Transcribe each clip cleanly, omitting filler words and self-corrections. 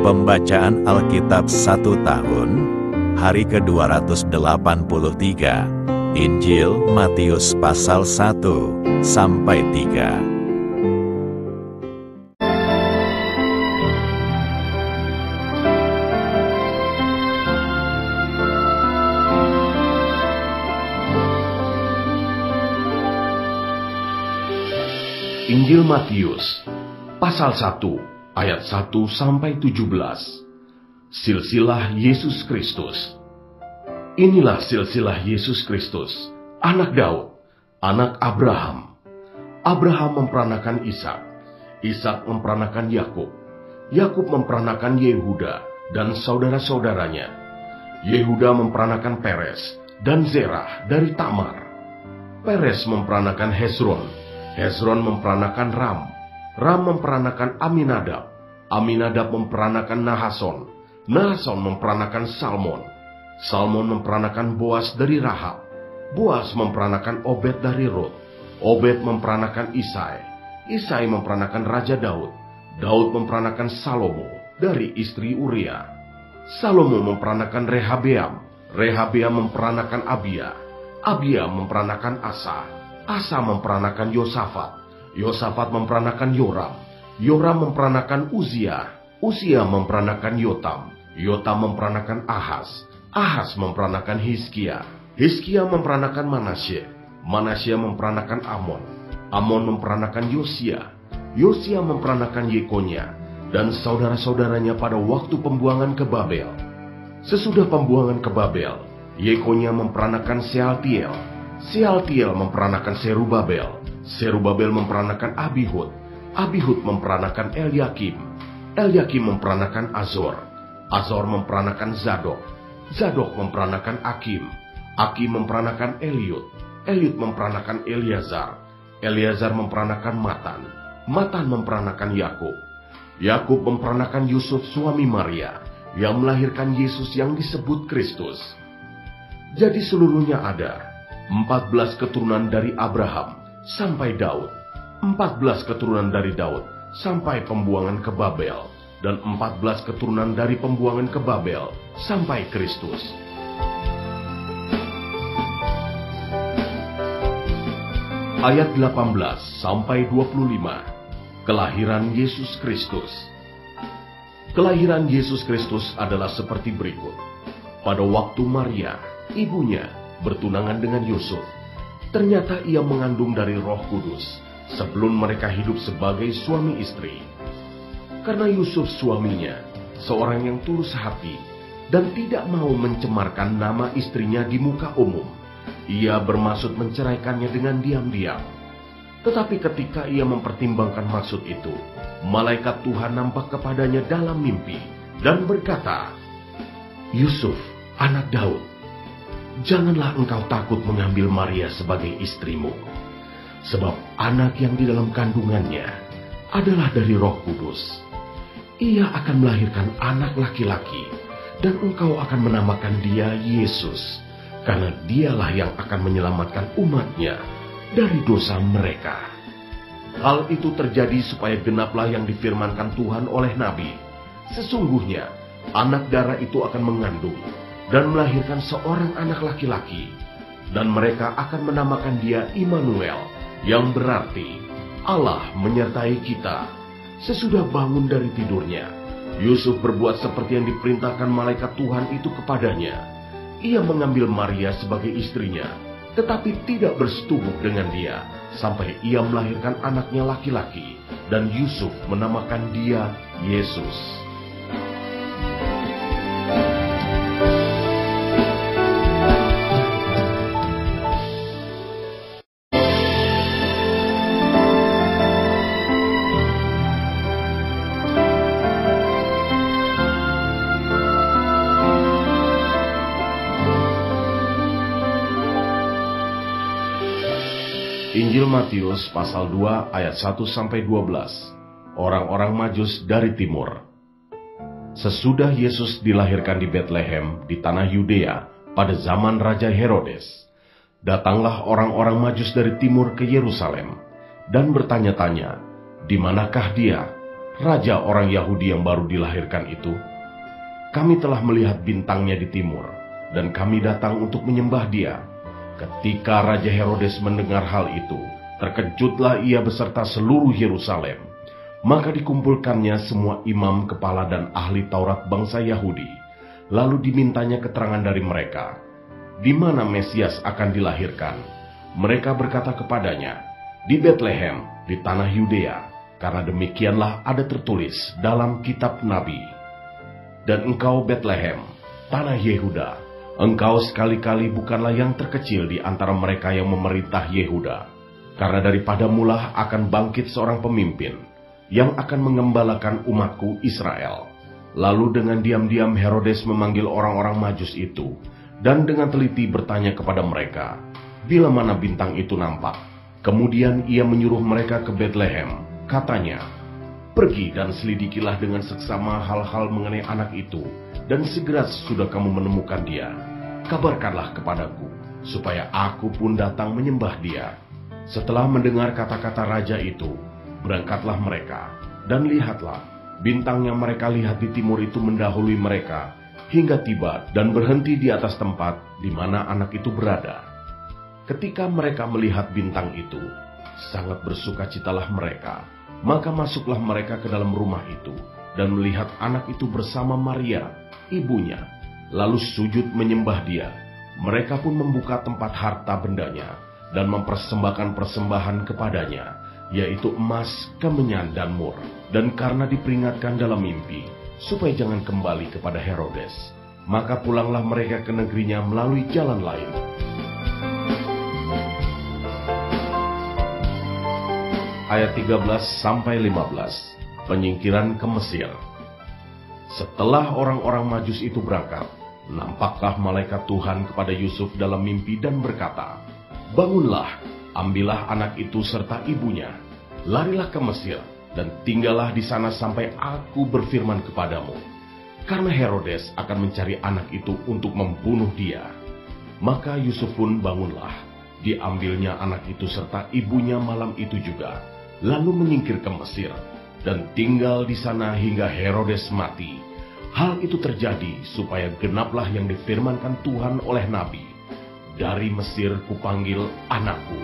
Pembacaan Alkitab 1 tahun, hari ke-283, Injil Matius pasal 1 sampai 3. Injil Matius pasal 1 ayat 1 sampai 17. Silsilah Yesus Kristus. Inilah silsilah Yesus Kristus, anak Daud, anak Abraham. Abraham memperanakan Ishak, Ishak memperanakan Yakub, Yakub memperanakan Yehuda dan saudara-saudaranya. Yehuda memperanakan Peres dan Zerah dari Tamar. Peres memperanakan Hezron, Hezron memperanakan Ram, Ram memperanakan Aminadab, Aminadab memperanakan Nahason, Nahason memperanakan Salmon, Salmon memperanakan Boas dari Rahab, Boas memperanakan Obed dari Rut, Obed memperanakan Isai, Isai memperanakan Raja Daud, Daud memperanakan Salomo dari istri Uria, Salomo memperanakan Rehabeam, Rehabeam memperanakan Abia, Abia memperanakan Asa, Asa memperanakan Yosafat, Yosafat memperanakan Yoram, Yoram memperanakan Uzia, Uzia memperanakan Yotam, Yotam memperanakan Ahaz, Ahaz memperanakan Hizkia, Hizkia memperanakan Manasye, Manasye memperanakan Amon, Amon memperanakan Yosia, Yosia memperanakan Yekonya dan saudara-saudaranya pada waktu pembuangan ke Babel. Sesudah pembuangan ke Babel, Yekonya memperanakan Sealtiel, Sealtiel memperanakan Serubabel, Serubabel memperanakan Abihud, Abihud memperanakan Elyakim, Elyakim memperanakan Azor, Azor memperanakan Zadok, Zadok memperanakan Akim, Akim memperanakan Eliud, Eliud memperanakan Eleazar, Eleazar memperanakan Matan, Matan memperanakan Yakub, Yakub memperanakan Yusuf suami Maria, yang melahirkan Yesus yang disebut Kristus. Jadi seluruhnya ada 14 keturunan dari Abraham sampai Daud, 14 keturunan dari Daud sampai pembuangan ke Babel, dan 14 keturunan dari pembuangan ke Babel sampai Kristus. Ayat 18 sampai 25. Kelahiran Yesus Kristus. Kelahiran Yesus Kristus adalah seperti berikut. Pada waktu Maria, ibunya, bertunangan dengan Yusuf, ternyata ia mengandung dari Roh Kudus sebelum mereka hidup sebagai suami istri. Karena Yusuf suaminya, seorang yang tulus hati dan tidak mau mencemarkan nama istrinya di muka umum, ia bermaksud menceraikannya dengan diam-diam. Tetapi ketika ia mempertimbangkan maksud itu, malaikat Tuhan nampak kepadanya dalam mimpi dan berkata, "Yusuf, anak Daud, janganlah engkau takut mengambil Maria sebagai istrimu, sebab anak yang di dalam kandungannya adalah dari Roh Kudus. Ia akan melahirkan anak laki-laki, dan engkau akan menamakan dia Yesus, karena dialah yang akan menyelamatkan umatnya dari dosa mereka." Hal itu terjadi supaya genaplah yang difirmankan Tuhan oleh Nabi. Sesungguhnya anak darah itu akan mengandung dan melahirkan seorang anak laki-laki, dan mereka akan menamakan dia Immanuel, yang berarti Allah menyertai kita. Sesudah bangun dari tidurnya, Yusuf berbuat seperti yang diperintahkan malaikat Tuhan itu kepadanya. Ia mengambil Maria sebagai istrinya, tetapi tidak bersetubuh dengan dia, sampai ia melahirkan anaknya laki-laki, dan Yusuf menamakan dia Yesus. Injil Matius pasal 2 ayat 1 sampai 12. Orang-orang Majus dari timur. Sesudah Yesus dilahirkan di Betlehem di tanah Yudea pada zaman Raja Herodes, datanglah orang-orang Majus dari timur ke Yerusalem dan bertanya-tanya, "Di manakah dia?" raja orang Yahudi yang baru dilahirkan itu? Kami telah melihat bintangnya di timur, dan kami datang untuk menyembah dia." Ketika Raja Herodes mendengar hal itu, terkejutlah ia beserta seluruh Yerusalem. Maka dikumpulkannya semua imam, kepala, dan ahli Taurat bangsa Yahudi. Lalu dimintanya keterangan dari mereka, di mana Mesias akan dilahirkan. Mereka berkata kepadanya, "Di Betlehem, di tanah Yudea, karena demikianlah ada tertulis dalam kitab Nabi. Dan engkau Betlehem, tanah Yehuda, engkau sekali-kali bukanlah yang terkecil di antara mereka yang memerintah Yehuda. Karena daripadamulah akan bangkit seorang pemimpin, yang akan mengembalakan umatku Israel." Lalu dengan diam-diam Herodes memanggil orang-orang Majus itu, dan dengan teliti bertanya kepada mereka, bila mana bintang itu nampak. Kemudian ia menyuruh mereka ke Betlehem. Katanya, "Pergi dan selidikilah dengan seksama hal-hal mengenai anak itu, dan segera sesudah kamu menemukan dia, kabarkanlah kepadaku, supaya aku pun datang menyembah dia." Setelah mendengar kata-kata raja itu, berangkatlah mereka, dan lihatlah, bintang yang mereka lihat di timur itu mendahului mereka, hingga tiba dan berhenti di atas tempat di mana anak itu berada. Ketika mereka melihat bintang itu, sangat bersukacitalah mereka. Maka masuklah mereka ke dalam rumah itu, dan melihat anak itu bersama Maria, ibunya, lalu sujud menyembah dia. Mereka pun membuka tempat harta bendanya, dan mempersembahkan persembahan kepadanya, yaitu emas, kemenyan, dan mur. Dan karena diperingatkan dalam mimpi, supaya jangan kembali kepada Herodes, maka pulanglah mereka ke negerinya melalui jalan lain. Ayat 13-15, penyingkiran ke Mesir. Setelah orang-orang Majus itu berangkat, nampaklah malaikat Tuhan kepada Yusuf dalam mimpi dan berkata, "Bangunlah, ambillah anak itu serta ibunya, larilah ke Mesir, dan tinggallah di sana sampai aku berfirman kepadamu. Karena Herodes akan mencari anak itu untuk membunuh dia." Maka Yusuf pun bangunlah, diambilnya anak itu serta ibunya malam itu juga, lalu menyingkir ke Mesir, dan tinggal di sana hingga Herodes mati. Hal itu terjadi supaya genaplah yang difirmankan Tuhan oleh Nabi, "Dari Mesir kupanggil anakku."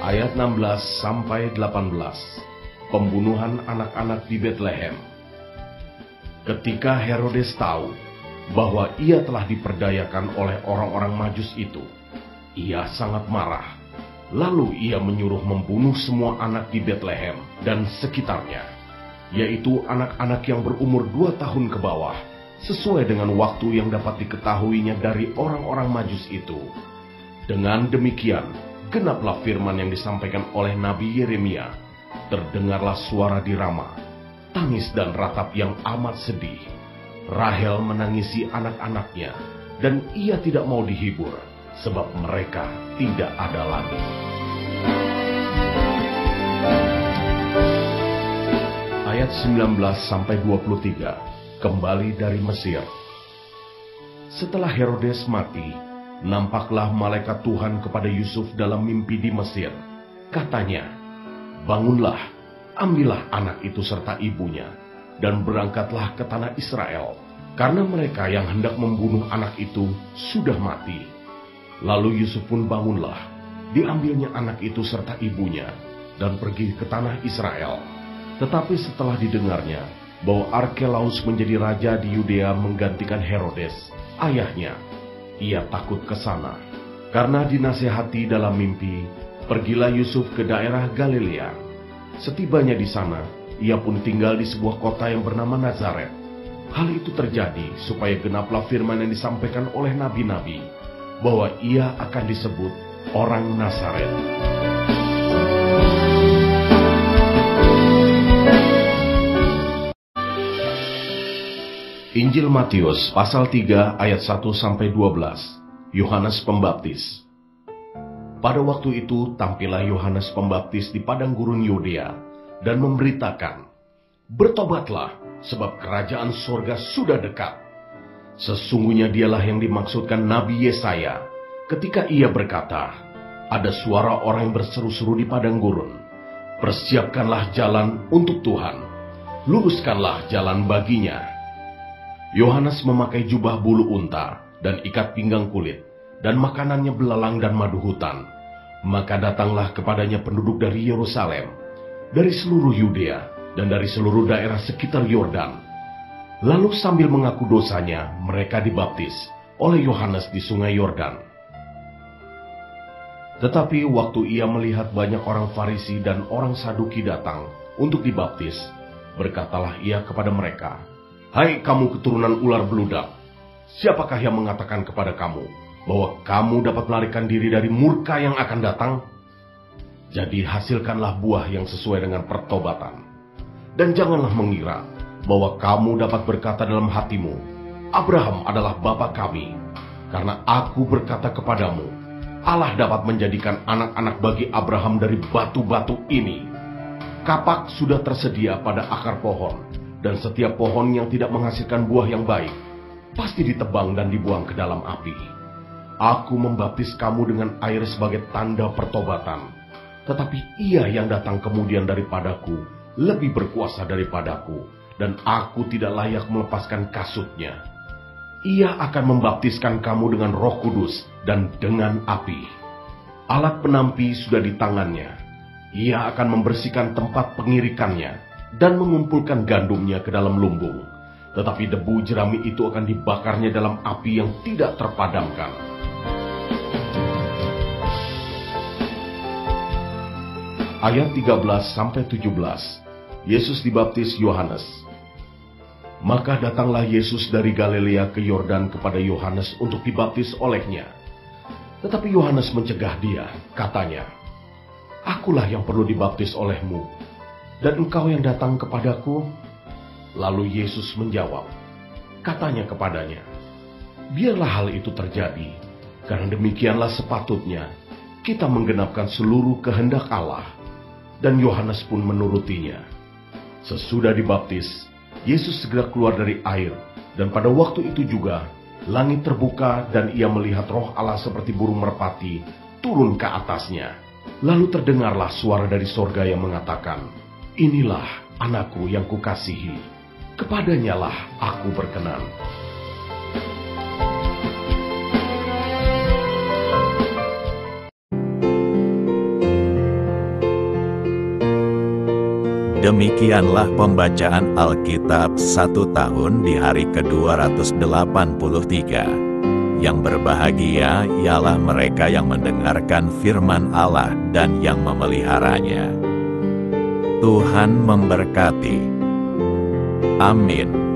Ayat 16-18, pembunuhan anak-anak di Betlehem. Ketika Herodes tahu bahwa ia telah diperdayakan oleh orang-orang Majus itu, ia sangat marah. Lalu ia menyuruh membunuh semua anak di Betlehem dan sekitarnya, yaitu anak-anak yang berumur 2 tahun ke bawah, sesuai dengan waktu yang dapat diketahuinya dari orang-orang Majus itu. Dengan demikian, genaplah firman yang disampaikan oleh Nabi Yeremia. Terdengarlah suara di Rama, tangis dan ratap yang amat sedih. Rahel menangisi anak-anaknya, dan ia tidak mau dihibur, sebab mereka tidak ada lagi. Ayat 19-23, kembali dari Mesir. Setelah Herodes mati, nampaklah malaikat Tuhan kepada Yusuf dalam mimpi di Mesir. Katanya, "Bangunlah, ambillah anak itu serta ibunya, dan berangkatlah ke tanah Israel, karena mereka yang hendak membunuh anak itu sudah mati." Lalu Yusuf pun bangunlah, diambilnya anak itu serta ibunya, dan pergi ke tanah Israel. Tetapi setelah didengarnya bahwa Arkelaus menjadi raja di Yudea menggantikan Herodes, ayahnya, ia takut ke sana. Karena dinasihati dalam mimpi, pergilah Yusuf ke daerah Galilea. Setibanya di sana, ia pun tinggal di sebuah kota yang bernama Nazaret. Hal itu terjadi supaya genaplah firman yang disampaikan oleh nabi-nabi, bahwa ia akan disebut orang Nazaret. Injil Matius pasal 3 ayat 1-12. Yohanes Pembaptis. Pada waktu itu tampillah Yohanes Pembaptis di padang gurun Yudea dan memberitakan, "Bertobatlah, sebab kerajaan sorga sudah dekat." Sesungguhnya dialah yang dimaksudkan Nabi Yesaya ketika ia berkata, ada suara orang yang berseru-seru di padang gurun, "Persiapkanlah jalan untuk Tuhan, luruskanlah jalan baginya." Yohanes memakai jubah bulu unta dan ikat pinggang kulit, dan makanannya belalang dan madu hutan. Maka datanglah kepadanya penduduk dari Yerusalem, dari seluruh Yudea, dan dari seluruh daerah sekitar Yordan. Lalu sambil mengaku dosanya, mereka dibaptis oleh Yohanes di sungai Yordan. Tetapi waktu ia melihat banyak orang Farisi dan orang Saduki datang untuk dibaptis, berkatalah ia kepada mereka, "Hai kamu keturunan ular beludak, siapakah yang mengatakan kepada kamu bahwa kamu dapat melarikan diri dari murka yang akan datang? Jadi hasilkanlah buah yang sesuai dengan pertobatan. Dan janganlah mengira bahwa kamu dapat berkata dalam hatimu, Abraham adalah bapa kami, karena aku berkata kepadamu, Allah dapat menjadikan anak-anak bagi Abraham dari batu-batu ini. Kapak sudah tersedia pada akar pohon, dan setiap pohon yang tidak menghasilkan buah yang baik pasti ditebang dan dibuang ke dalam api. Aku membaptis kamu dengan air sebagai tanda pertobatan, tetapi ia yang datang kemudian daripadaku lebih berkuasa daripadaku, dan aku tidak layak melepaskan kasutnya. Ia akan membaptiskan kamu dengan Roh Kudus dan dengan api. Alat penampi sudah di tangannya. Ia akan membersihkan tempat pengirikannya dan mengumpulkan gandumnya ke dalam lumbung. Tetapi debu jerami itu akan dibakarnya dalam api yang tidak terpadamkan. Ayat 13-17. Yesus dibaptis Yohanes. Maka datanglah Yesus dari Galilea ke Yordan kepada Yohanes untuk dibaptis olehnya. Tetapi Yohanes mencegah dia, katanya, "Akulah yang perlu dibaptis olehmu, dan engkau yang datang kepadaku?" Lalu Yesus menjawab, katanya kepadanya, "Biarlah hal itu terjadi, karena demikianlah sepatutnya kita menggenapkan seluruh kehendak Allah." Dan Yohanes pun menurutinya. Sesudah dibaptis, Yesus segera keluar dari air, dan pada waktu itu juga langit terbuka dan ia melihat Roh Allah seperti burung merpati turun ke atasnya. Lalu terdengarlah suara dari sorga yang mengatakan, "Inilah anakku yang kukasihi, kepadanyalah aku berkenan." Demikianlah pembacaan Alkitab 1 tahun di hari ke-283. Yang berbahagia ialah mereka yang mendengarkan firman Allah dan yang memeliharanya. Tuhan memberkati. Amin.